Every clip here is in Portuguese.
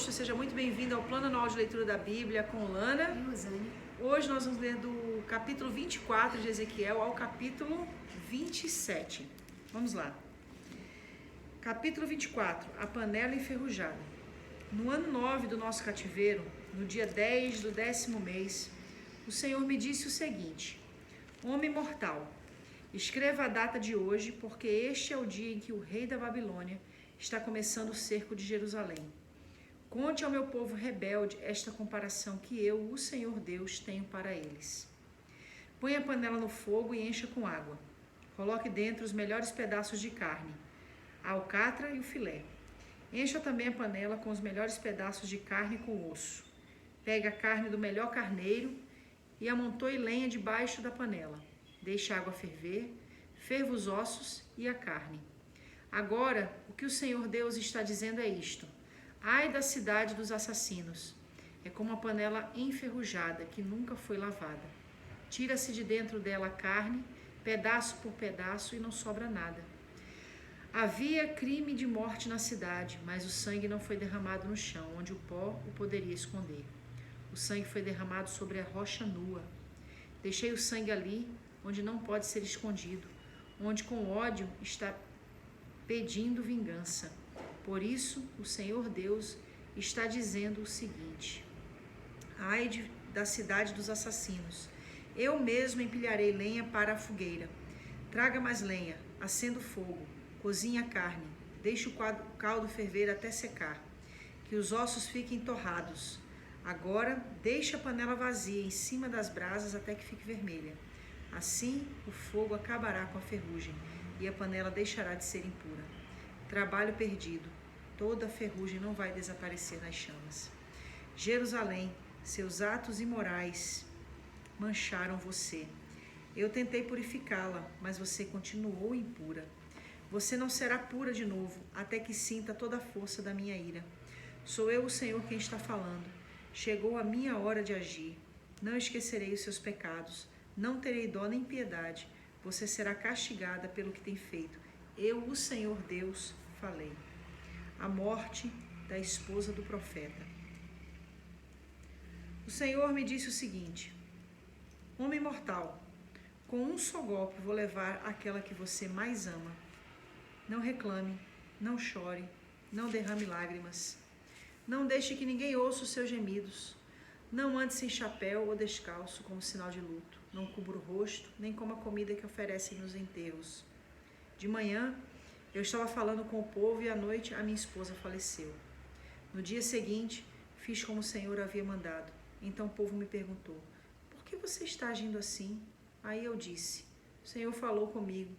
agosto, seja muito bem-vindo ao Plano Anual de Leitura da Bíblia com Lana e Rosane. Hoje nós vamos ler do capítulo 24 de Ezequiel ao capítulo 27. Vamos lá. Capítulo 24, a panela enferrujada. No ano 9 do nosso cativeiro, no dia 10 do 10º mês, o Senhor me disse o seguinte: Homem mortal, escreva a data de hoje, porque este é o dia em que o rei da Babilônia está começando o cerco de Jerusalém. Conte ao meu povo rebelde esta comparação que eu, o Senhor Deus, tenho para eles. Põe a panela no fogo e encha com água. Coloque dentro os melhores pedaços de carne, a alcatra e o filé. Encha também a panela com os melhores pedaços de carne com osso. Pegue a carne do melhor carneiro e amontoe lenha debaixo da panela. Deixe a água ferver, ferva os ossos e a carne. Agora, o que o Senhor Deus está dizendo é isto: ai da cidade dos assassinos! É como uma panela enferrujada que nunca foi lavada. Tira-se de dentro dela a carne, pedaço por pedaço, e não sobra nada. Havia crime de morte na cidade, mas o sangue não foi derramado no chão, onde o pó o poderia esconder. O sangue foi derramado sobre a rocha nua. Deixei o sangue ali, onde não pode ser escondido, onde com ódio está pedindo vingança. Por isso, o Senhor Deus está dizendo o seguinte: ai da cidade dos assassinos! Eu mesmo empilharei lenha para a fogueira. Traga mais lenha, acenda o fogo, cozinhe a carne, deixe o caldo ferver até secar, que os ossos fiquem torrados. Agora, deixe a panela vazia em cima das brasas até que fique vermelha. Assim, o fogo acabará com a ferrugem e a panela deixará de ser impura. Trabalho perdido. Toda a ferrugem não vai desaparecer nas chamas. Jerusalém, seus atos imorais mancharam você. Eu tentei purificá-la, mas você continuou impura. Você não será pura de novo, até que sinta toda a força da minha ira. Sou eu, o Senhor, quem está falando. Chegou a minha hora de agir. Não esquecerei os seus pecados. Não terei dó nem piedade. Você será castigada pelo que tem feito. Eu, o Senhor Deus, falei. A morte da esposa do profeta. O Senhor me disse o seguinte: Homem mortal, com um só golpe vou levar aquela que você mais ama. Não reclame, não chore, não derrame lágrimas. Não deixe que ninguém ouça os seus gemidos. Não ande sem chapéu ou descalço como sinal de luto. Não cubra o rosto, nem coma a comida que oferecem nos enterros. De manhã, eu estava falando com o povo e à noite a minha esposa faleceu. No dia seguinte, fiz como o Senhor havia mandado. Então o povo me perguntou: por que você está agindo assim? Aí eu disse: o Senhor falou comigo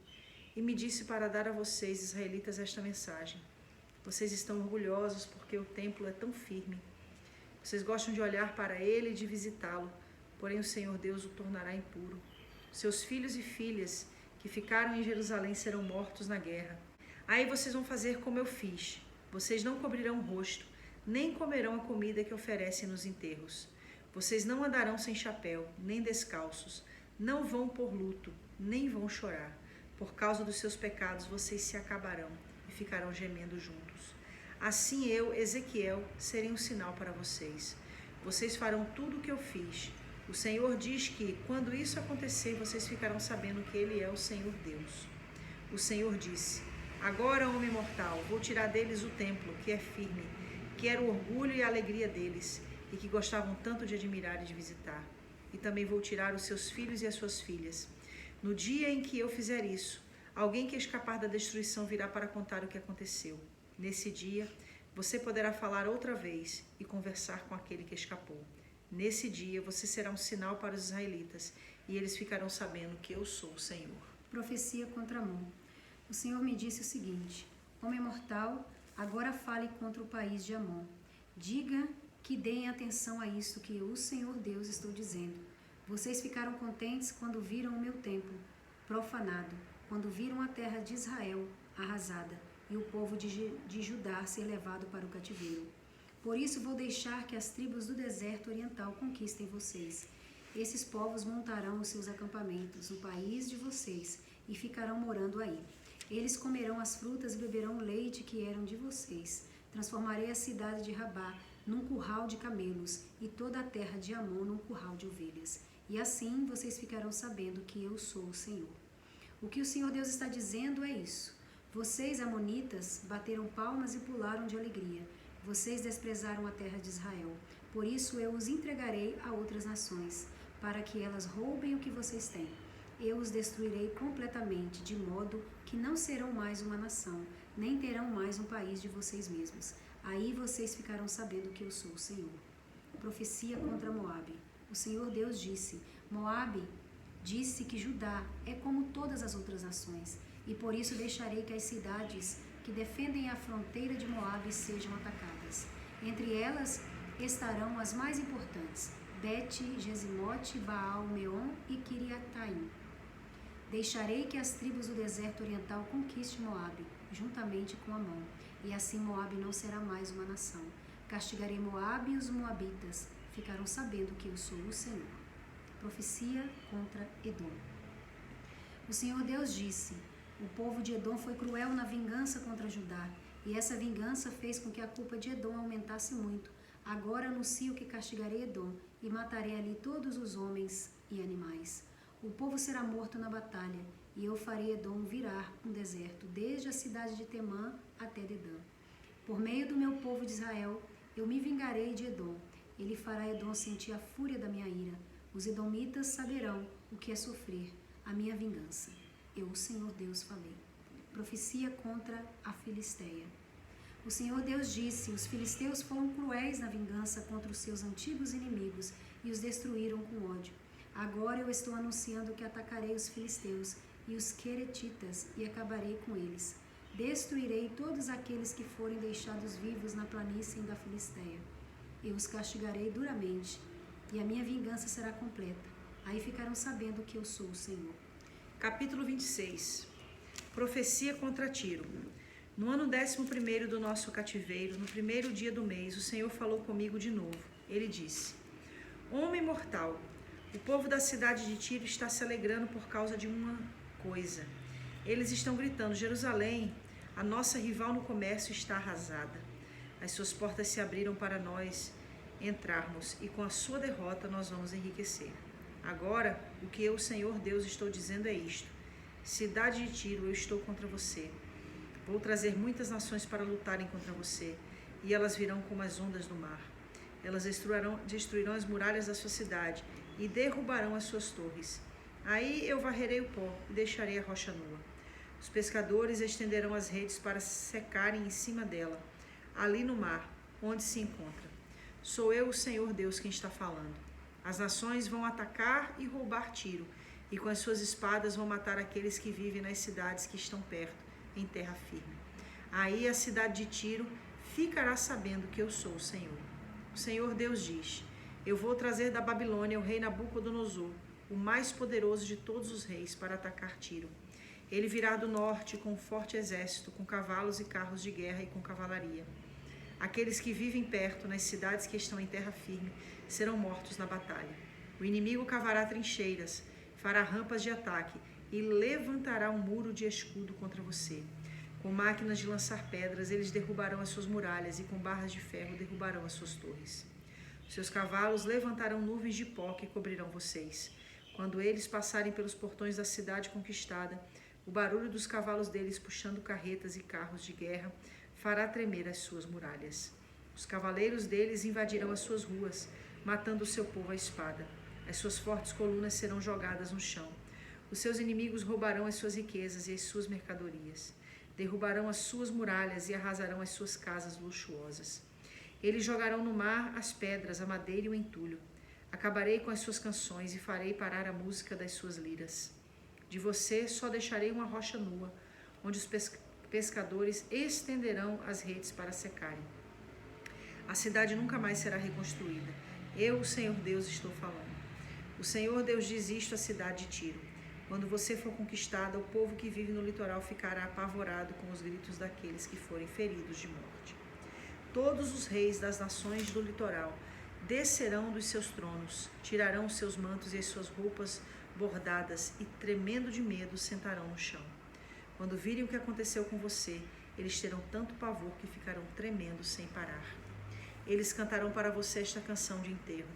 e me disse para dar a vocês, israelitas, esta mensagem. Vocês estão orgulhosos porque o templo é tão firme. Vocês gostam de olhar para ele e de visitá-lo, porém o Senhor Deus o tornará impuro. Seus filhos e filhas que ficaram em Jerusalém serão mortos na guerra. Aí vocês vão fazer como eu fiz. Vocês não cobrirão o rosto, nem comerão a comida que oferecem nos enterros. Vocês não andarão sem chapéu, nem descalços. Não vão por luto, nem vão chorar. Por causa dos seus pecados, vocês se acabarão e ficarão gemendo juntos. Assim eu, Ezequiel, serei um sinal para vocês. Vocês farão tudo o que eu fiz. O Senhor diz que, quando isso acontecer, vocês ficarão sabendo que Ele é o Senhor Deus. O Senhor disse: agora, homem mortal, vou tirar deles o templo, que é firme, que era o orgulho e a alegria deles, e que gostavam tanto de admirar e de visitar. E também vou tirar os seus filhos e as suas filhas. No dia em que eu fizer isso, alguém que escapar da destruição virá para contar o que aconteceu. Nesse dia, você poderá falar outra vez e conversar com aquele que escapou. Nesse dia, você será um sinal para os israelitas, e eles ficarão sabendo que eu sou o Senhor. Profecia contra Amon. O Senhor me disse o seguinte: homem mortal, agora fale contra o país de Amon. Diga que deem atenção a isto que eu, o Senhor Deus, estou dizendo. Vocês ficaram contentes quando viram o meu templo profanado, quando viram a terra de Israel arrasada e o povo de Judá ser levado para o cativeiro. Por isso vou deixar que as tribos do deserto oriental conquistem vocês. Esses povos montarão os seus acampamentos no país de vocês e ficarão morando aí. Eles comerão as frutas e beberão o leite que eram de vocês. Transformarei a cidade de Rabá num curral de camelos, e toda a terra de Amon num curral de ovelhas. E assim vocês ficarão sabendo que eu sou o Senhor. O que o Senhor Deus está dizendo é isso. Vocês, amonitas, bateram palmas e pularam de alegria. Vocês desprezaram a terra de Israel. Por isso eu os entregarei a outras nações, para que elas roubem o que vocês têm. Eu os destruirei completamente, de modo que não serão mais uma nação, nem terão mais um país de vocês mesmos. Aí vocês ficarão sabendo que eu sou o Senhor. Profecia contra Moabe. O Senhor Deus disse: Moabe disse que Judá é como todas as outras nações, e por isso deixarei que as cidades que defendem a fronteira de Moabe sejam atacadas. Entre elas estarão as mais importantes: Bet, Jesimote, Baal, Meon e Kiriataim. Deixarei que as tribos do deserto oriental conquistem Moabe, juntamente com Amon, e assim Moabe não será mais uma nação. Castigarei Moabe e os moabitas, ficarão sabendo que eu sou o Senhor. Profecia contra Edom. O Senhor Deus disse: o povo de Edom foi cruel na vingança contra Judá, e essa vingança fez com que a culpa de Edom aumentasse muito. Agora anuncio que castigarei Edom e matarei ali todos os homens e animais. O povo será morto na batalha, e eu farei Edom virar um deserto, desde a cidade de Temã até Dedã. Por meio do meu povo de Israel, eu me vingarei de Edom. Ele fará Edom sentir a fúria da minha ira. Os edomitas saberão o que é sofrer a minha vingança. Eu, o Senhor Deus, falei. Profecia contra a Filisteia. O Senhor Deus disse: os filisteus foram cruéis na vingança contra os seus antigos inimigos e os destruíram com ódio. Agora eu estou anunciando que atacarei os filisteus e os queretitas e acabarei com eles. Destruirei todos aqueles que forem deixados vivos na planície da Filisteia. Eu os castigarei duramente, e a minha vingança será completa. Aí ficarão sabendo que eu sou o Senhor. Capítulo 26. Profecia contra Tiro. No ano 11º do nosso cativeiro, no primeiro dia do mês, o Senhor falou comigo de novo. Ele disse: Homem mortal, o povo da cidade de Tiro está se alegrando por causa de uma coisa. Eles estão gritando: Jerusalém, a nossa rival no comércio, está arrasada. As suas portas se abriram para nós entrarmos, e com a sua derrota nós vamos enriquecer. Agora, o que eu, Senhor Deus, estou dizendo é isto: cidade de Tiro, eu estou contra você. Vou trazer muitas nações para lutarem contra você, e elas virão como as ondas do mar. Elas destruirão as muralhas da sua cidade e derrubarão as suas torres. Aí eu varrerei o pó e deixarei a rocha nua. Os pescadores estenderão as redes para secarem em cima dela, ali no mar, onde se encontra. Sou eu, o Senhor Deus, quem está falando. As nações vão atacar e roubar Tiro, e com as suas espadas vão matar aqueles que vivem nas cidades que estão perto, em terra firme. Aí a cidade de Tiro ficará sabendo que eu sou o Senhor. O Senhor Deus diz: eu vou trazer da Babilônia o rei Nabucodonosor, o mais poderoso de todos os reis, para atacar Tiro. Ele virá do norte com um forte exército, com cavalos e carros de guerra e com cavalaria. Aqueles que vivem perto, nas cidades que estão em terra firme, serão mortos na batalha. O inimigo cavará trincheiras, fará rampas de ataque e levantará um muro de escudo contra você. Com máquinas de lançar pedras, eles derrubarão as suas muralhas e com barras de ferro derrubarão as suas torres. Seus cavalos levantarão nuvens de pó que cobrirão vocês. Quando eles passarem pelos portões da cidade conquistada, o barulho dos cavalos deles puxando carretas e carros de guerra fará tremer as suas muralhas. Os cavaleiros deles invadirão as suas ruas, matando o seu povo à espada. As suas fortes colunas serão jogadas no chão. Os seus inimigos roubarão as suas riquezas e as suas mercadorias. Derrubarão as suas muralhas e arrasarão as suas casas luxuosas. Eles jogarão no mar as pedras, a madeira e o entulho. Acabarei com as suas canções e farei parar a música das suas liras. De você só deixarei uma rocha nua, onde os pescadores estenderão as redes para secarem. A cidade nunca mais será reconstruída. Eu, o Senhor Deus, estou falando. O Senhor Deus diz isto à cidade de Tiro: quando você for conquistada, o povo que vive no litoral ficará apavorado com os gritos daqueles que forem feridos de morte. Todos os reis das nações do litoral descerão dos seus tronos, tirarão os seus mantos e as suas roupas bordadas e, tremendo de medo, sentarão no chão. Quando virem o que aconteceu com você, eles terão tanto pavor que ficarão tremendo sem parar. Eles cantarão para você esta canção de enterro.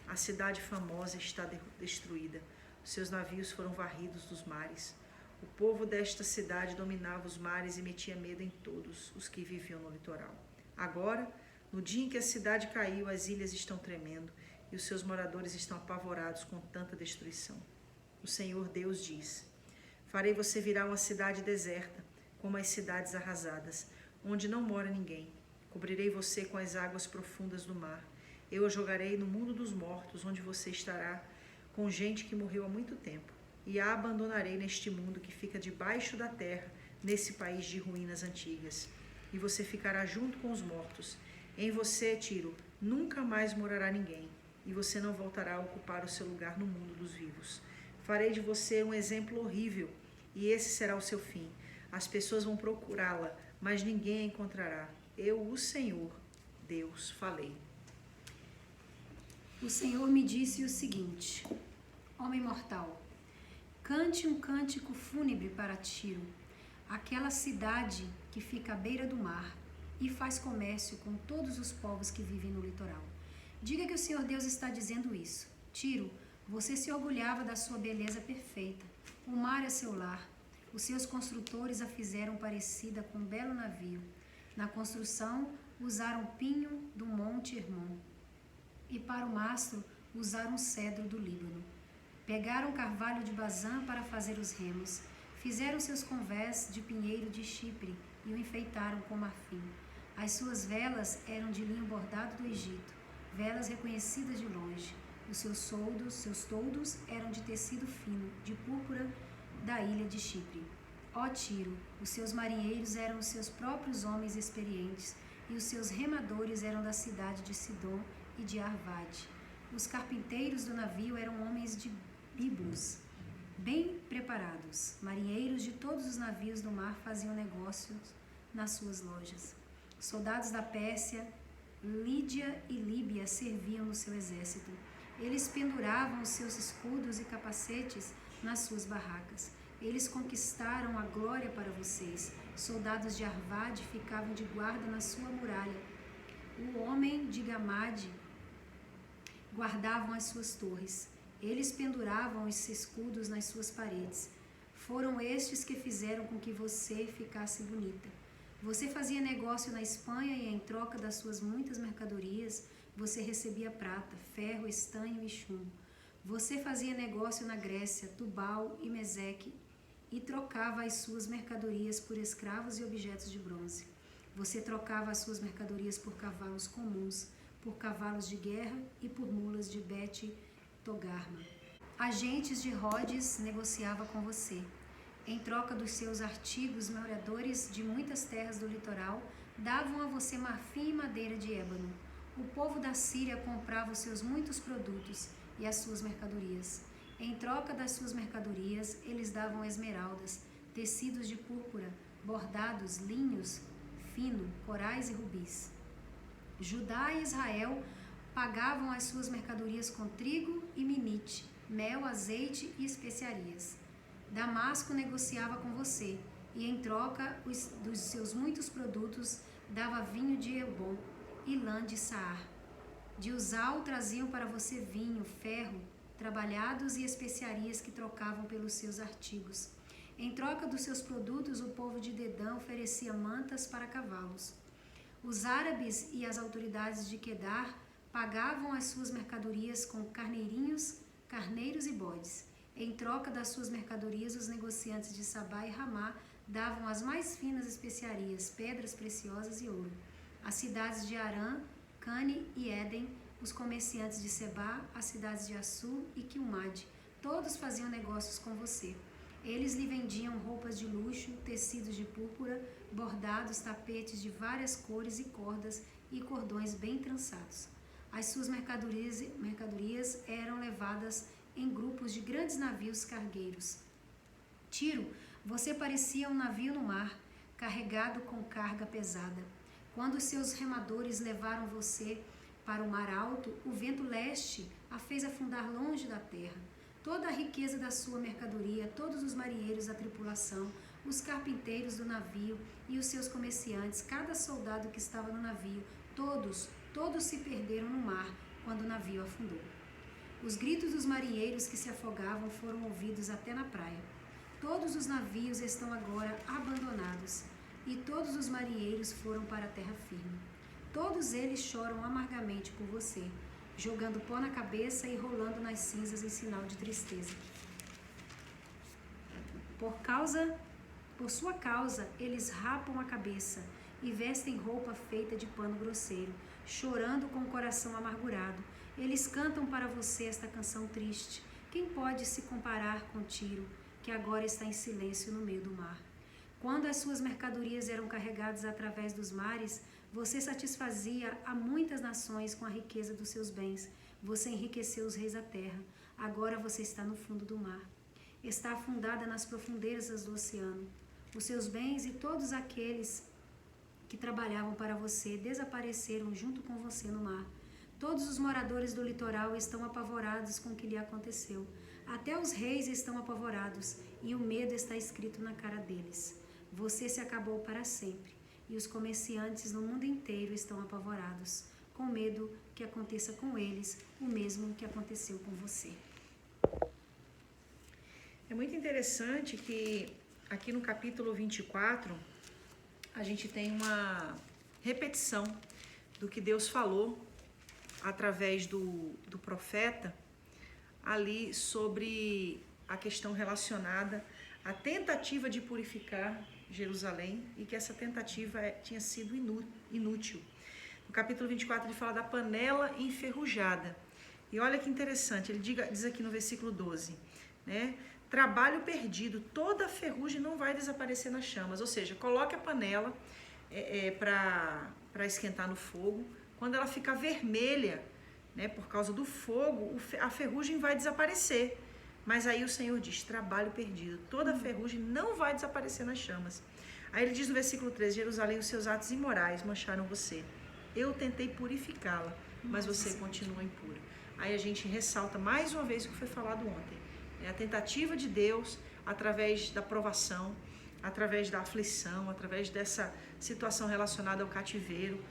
A cidade famosa está destruída. Seus navios foram varridos dos mares. O povo desta cidade dominava os mares e metia medo em todos os que viviam no litoral. Agora, no dia em que a cidade caiu, as ilhas estão tremendo e os seus moradores estão apavorados com tanta destruição. O Senhor Deus diz: farei você virar uma cidade deserta, como as cidades arrasadas, onde não mora ninguém. Cobrirei você com as águas profundas do mar. Eu a jogarei no mundo dos mortos, onde você estará com gente que morreu há muito tempo. E a abandonarei neste mundo que fica debaixo da terra, nesse país de ruínas antigas. E você ficará junto com os mortos. Em você, Tiro, nunca mais morará ninguém, e você não voltará a ocupar o seu lugar no mundo dos vivos. Farei de você um exemplo horrível, e esse será o seu fim. As pessoas vão procurá-la, mas ninguém a encontrará. Eu, o Senhor, Deus, falei. O Senhor me disse o seguinte: homem mortal, cante um cântico fúnebre para Tiro, aquela cidade que fica à beira do mar e faz comércio com todos os povos que vivem no litoral. Diga que o Senhor Deus está dizendo isso. Tiro, você se orgulhava da sua beleza perfeita. O mar é seu lar. Os seus construtores a fizeram parecida com um belo navio. Na construção, usaram pinho do Monte Hermon. E para o mastro, usaram cedro do Líbano. Pegaram carvalho de Bazã para fazer os remos. Fizeram seus convés de pinheiro de Chipre e o enfeitaram com marfim. As suas velas eram de linho bordado do Egito, velas reconhecidas de longe. Os seus toldos eram de tecido fino, de púrpura da ilha de Chipre. Ó Tiro, os seus marinheiros eram os seus próprios homens experientes, e os seus remadores eram da cidade de Sidom e de Arvade. Os carpinteiros do navio eram homens de Biblos, bem preparados. Marinheiros de todos os navios do mar faziam negócios nas suas lojas. Soldados da Pérsia, Lídia e Líbia serviam no seu exército. Eles penduravam os seus escudos e capacetes nas suas barracas. Eles conquistaram a glória para vocês. Soldados de Arvade ficavam de guarda na sua muralha. O homem de Gamade guardavam as suas torres. Eles penduravam os escudos nas suas paredes. Foram estes que fizeram com que você ficasse bonita. Você fazia negócio na Espanha e, em troca das suas muitas mercadorias, você recebia prata, ferro, estanho e chumbo. Você fazia negócio na Grécia, Tubal e Meseque e trocava as suas mercadorias por escravos e objetos de bronze. Você trocava as suas mercadorias por cavalos comuns, por cavalos de guerra e por mulas de Bet-Togarma. Agentes de Rhodes negociava com você. Em troca dos seus artigos, moradores de muitas terras do litoral davam a você marfim e madeira de ébano. O povo da Síria comprava os seus muitos produtos e as suas mercadorias. Em troca das suas mercadorias, eles davam esmeraldas, tecidos de púrpura, bordados, linhos fino, corais e rubis. Judá e Israel pagavam as suas mercadorias com trigo e minite, mel, azeite e especiarias. Damasco negociava com você, e em troca dos seus muitos produtos dava vinho de Elbom e lã de Saar. De Uzal traziam para você vinho, ferro, trabalhados e especiarias que trocavam pelos seus artigos. Em troca dos seus produtos, o povo de Dedã oferecia mantas para cavalos. Os árabes e as autoridades de Quedar pagavam as suas mercadorias com carneiros e bodes. Em troca das suas mercadorias, os negociantes de Sabá e Ramá davam as mais finas especiarias, pedras preciosas e ouro. As cidades de Arã, Cane e Éden, os comerciantes de Sebá, as cidades de Assur e Quilmade, todos faziam negócios com você. Eles lhe vendiam roupas de luxo, tecidos de púrpura, bordados, tapetes de várias cores e cordas e cordões bem trançados. As suas mercadorias eram levadas em grupos de grandes navios cargueiros. Tiro, você parecia um navio no mar, carregado com carga pesada. Quando os seus remadores levaram você para o mar alto, o vento leste a fez afundar longe da terra. Toda a riqueza da sua mercadoria, todos os marinheiros da tripulação, os carpinteiros do navio e os seus comerciantes, cada soldado que estava no navio, todos todos se perderam no mar quando o navio afundou. Os gritos dos marinheiros que se afogavam foram ouvidos até na praia. Todos os navios estão agora abandonados e todos os marinheiros foram para a terra firme. Todos eles choram amargamente por você, jogando pó na cabeça e rolando nas cinzas em sinal de tristeza. Por sua causa, eles rapam a cabeça e vestem roupa feita de pano grosseiro, chorando com o coração amargurado. Eles cantam para você esta canção triste. Quem pode se comparar com Tiro, que agora está em silêncio no meio do mar? Quando as suas mercadorias eram carregadas através dos mares, você satisfazia a muitas nações com a riqueza dos seus bens. Você enriqueceu os reis da terra. Agora você está no fundo do mar. Está afundada nas profundezas do oceano. Os seus bens e todos aqueles que trabalhavam para você desapareceram junto com você no mar. Todos os moradores do litoral estão apavorados com o que lhe aconteceu. Até os reis estão apavorados e o medo está escrito na cara deles. Você se acabou para sempre e os comerciantes no mundo inteiro estão apavorados, com medo que aconteça com eles o mesmo que aconteceu com você. É muito interessante que aqui no capítulo 24 a gente tem uma repetição do que Deus falou através do profeta ali sobre a questão relacionada à tentativa de purificar Jerusalém e que essa tentativa tinha sido inútil. No capítulo 24 ele fala da panela enferrujada. E olha que interessante, ele diz aqui no versículo 12, né? Trabalho perdido, toda a ferrugem não vai desaparecer nas chamas. Ou seja, coloque a panela para esquentar no fogo. Quando ela ficar vermelha, né, por causa do fogo, a ferrugem vai desaparecer. Mas aí o Senhor diz, trabalho perdido, toda a ferrugem não vai desaparecer nas chamas. Aí ele diz no versículo 13, Jerusalém, os seus atos imorais mancharam você. Eu tentei purificá-la, mas você continua impura. Aí a gente ressalta mais uma vez o que foi falado ontem. A tentativa de Deus, através da provação, através da aflição, através dessa situação relacionada ao cativeiro,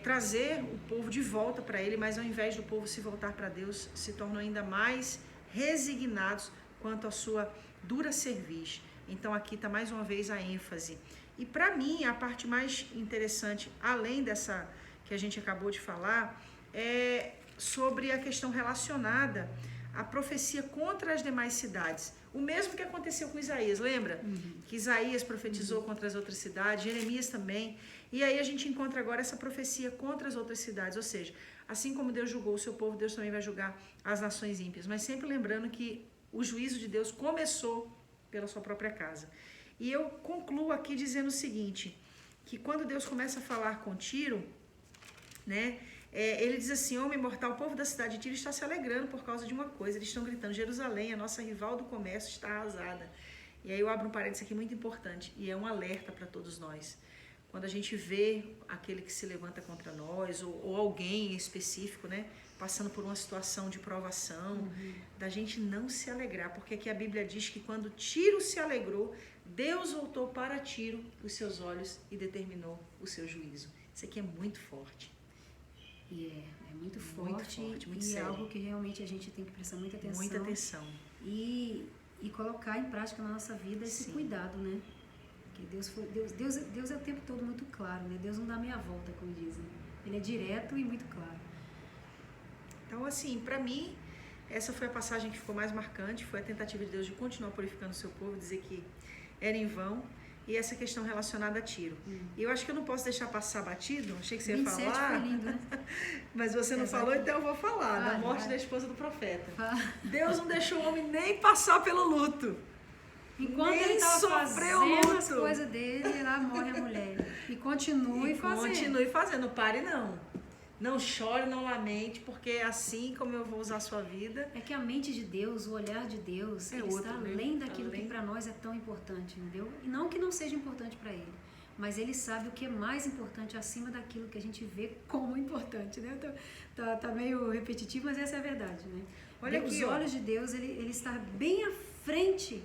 trazer o povo de volta para ele, mas ao invés do povo se voltar para Deus, se tornam ainda mais resignados quanto à sua dura cerviz. Então aqui está mais uma vez a ênfase. E para mim, a parte mais interessante, além dessa que a gente acabou de falar, é sobre a questão relacionada à profecia contra as demais cidades. O mesmo que aconteceu com Isaías, lembra? Que Isaías profetizou contra as outras cidades, Jeremias também. E aí a gente encontra agora essa profecia contra as outras cidades, ou seja, assim como Deus julgou o seu povo, Deus também vai julgar as nações ímpias. Mas sempre lembrando que o juízo de Deus começou pela sua própria casa. E eu concluo aqui dizendo o seguinte, que quando Deus começa a falar com Tiro, né, ele diz assim, homem mortal, o povo da cidade de Tiro está se alegrando por causa de uma coisa. Eles estão gritando, Jerusalém, a nossa rival do comércio, está arrasada. E aí eu abro um parênteses aqui muito importante, e é um alerta para todos nós. Quando a gente vê aquele que se levanta contra nós, ou alguém em específico, né, passando por uma situação de provação, da gente não se alegrar, porque aqui a Bíblia diz que quando Tiro se alegrou, Deus voltou para Tiro os seus olhos e determinou o seu juízo. Isso aqui é muito forte. E é muito forte, muito e sério. É algo que realmente a gente tem que prestar muita atenção. Muita atenção. E colocar em prática na nossa vida esse cuidado, né? Porque Deus é o tempo todo muito claro, né? Deus não dá meia volta, como dizem. Ele é direto e muito claro. Então, assim, para mim, essa foi a passagem que ficou mais marcante, foi a tentativa de Deus de continuar purificando o seu povo, dizer que era em vão, e essa questão relacionada a Tiro. E eu acho que eu não posso deixar passar batido, achei que você ia falar. Foi lindo, né? Mas você não falou, então eu vou falar, da morte da esposa do profeta. Deus não deixou o homem nem passar pelo luto. Enquanto ele estava fazendo as coisas dele, lá morre a mulher. E continue fazendo. Continue fazendo, não pare não. Não chore, não lamente, porque é assim como eu vou usar a sua vida. É que a mente de Deus, o olhar de Deus, ele está além daquilo que para nós é tão importante, entendeu? E não que não seja importante para ele, mas ele sabe o que é mais importante acima daquilo que a gente vê como importante, né? Tá meio repetitivo, mas essa é a verdade, né? Olha aqui, os olhos de Deus, ele está bem à frente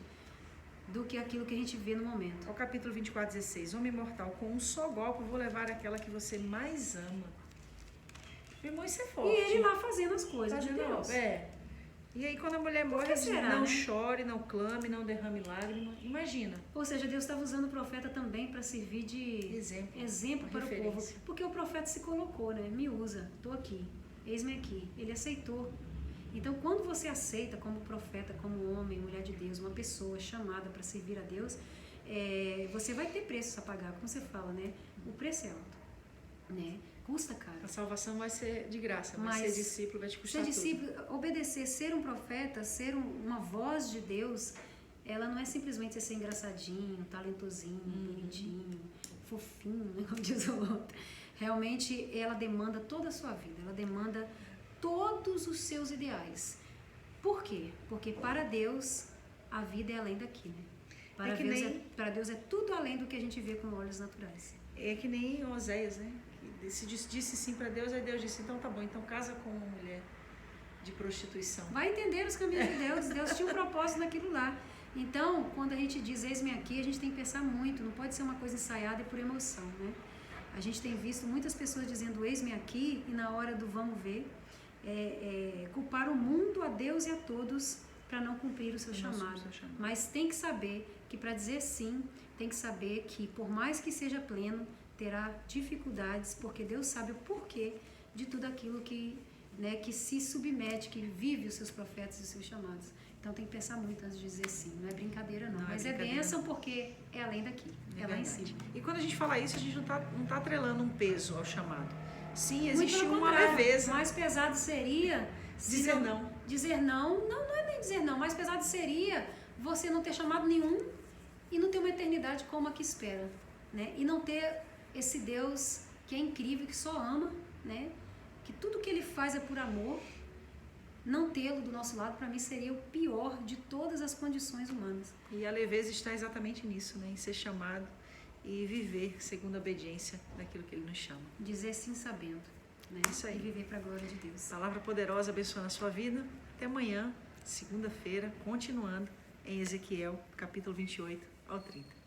do que aquilo que a gente vê no momento. O capítulo 24, 16. Homem mortal, com um só golpe vou levar aquela que você mais ama. Irmão, isso é E forte. ele lá fazendo as coisas de Deus. E aí quando a mulher morre, que será, não né? chore, não clame, não derrame lágrima. Imagina. Ou seja, Deus estava usando o profeta também para servir de exemplo para o povo. Referência. Porque o profeta se colocou, né? Me usa, estou aqui, eis-me aqui. Ele aceitou. Então, quando você aceita como profeta, como homem, mulher de Deus, uma pessoa chamada para servir a Deus, você vai ter preços a pagar, como você fala, né? O preço é alto, né? Custa caro. A salvação vai ser de graça, mas ser discípulo vai te custar ser discípulo, tudo. obedecer, ser um profeta, ser uma voz de Deus, ela não é simplesmente ser engraçadinho, talentosinho, bonitinho, fofinho, né, como diz o outro. Realmente, ela demanda toda a sua vida, ela demanda todos os seus ideais. Por quê? Porque para Deus, a vida é além daqui, né? Para Deus é tudo além do que a gente vê com olhos naturais. É que nem Oséias, né? Disse sim para Deus, aí Deus disse, então tá bom, então casa com uma mulher de prostituição. Vai entender os caminhos de Deus. Deus tinha um propósito naquilo lá. Então, quando a gente diz eis-me aqui, a gente tem que pensar muito, não pode ser uma coisa ensaiada e por emoção, né? A gente tem visto muitas pessoas dizendo eis-me aqui e na hora do vamos ver, culpar o mundo, a Deus e a todos para não cumprir o seu chamado. Mas tem que saber que para dizer sim, tem que saber que por mais que seja pleno, terá dificuldades, porque Deus sabe o porquê de tudo aquilo que se submete, que vive os seus profetas e os seus chamados. Então tem que pensar muito antes de dizer sim, não é brincadeira não, mas é bênção porque é além daqui, é lá em cima. E quando a gente fala isso, a gente não tá atrelando um peso ao chamado. Sim, Muito existe pelo uma contrário, leveza. mais pesado seria Dizer não. Dizer não, não é nem dizer não, mais pesado seria você não ter chamado nenhum e não ter uma eternidade como a que espera, né? E não ter esse Deus que é incrível, que só ama, né? Que tudo que Ele faz é por amor. Não tê-lo do nosso lado, para mim, seria o pior de todas as condições humanas. E a leveza está exatamente nisso, né? Em ser chamado e viver segundo a obediência daquilo que Ele nos chama. Dizer sim sabendo, né? Isso aí. E viver para a glória de Deus. Palavra poderosa abençoando a sua vida. Até amanhã, segunda-feira, continuando em Ezequiel, capítulo 28 ao 30.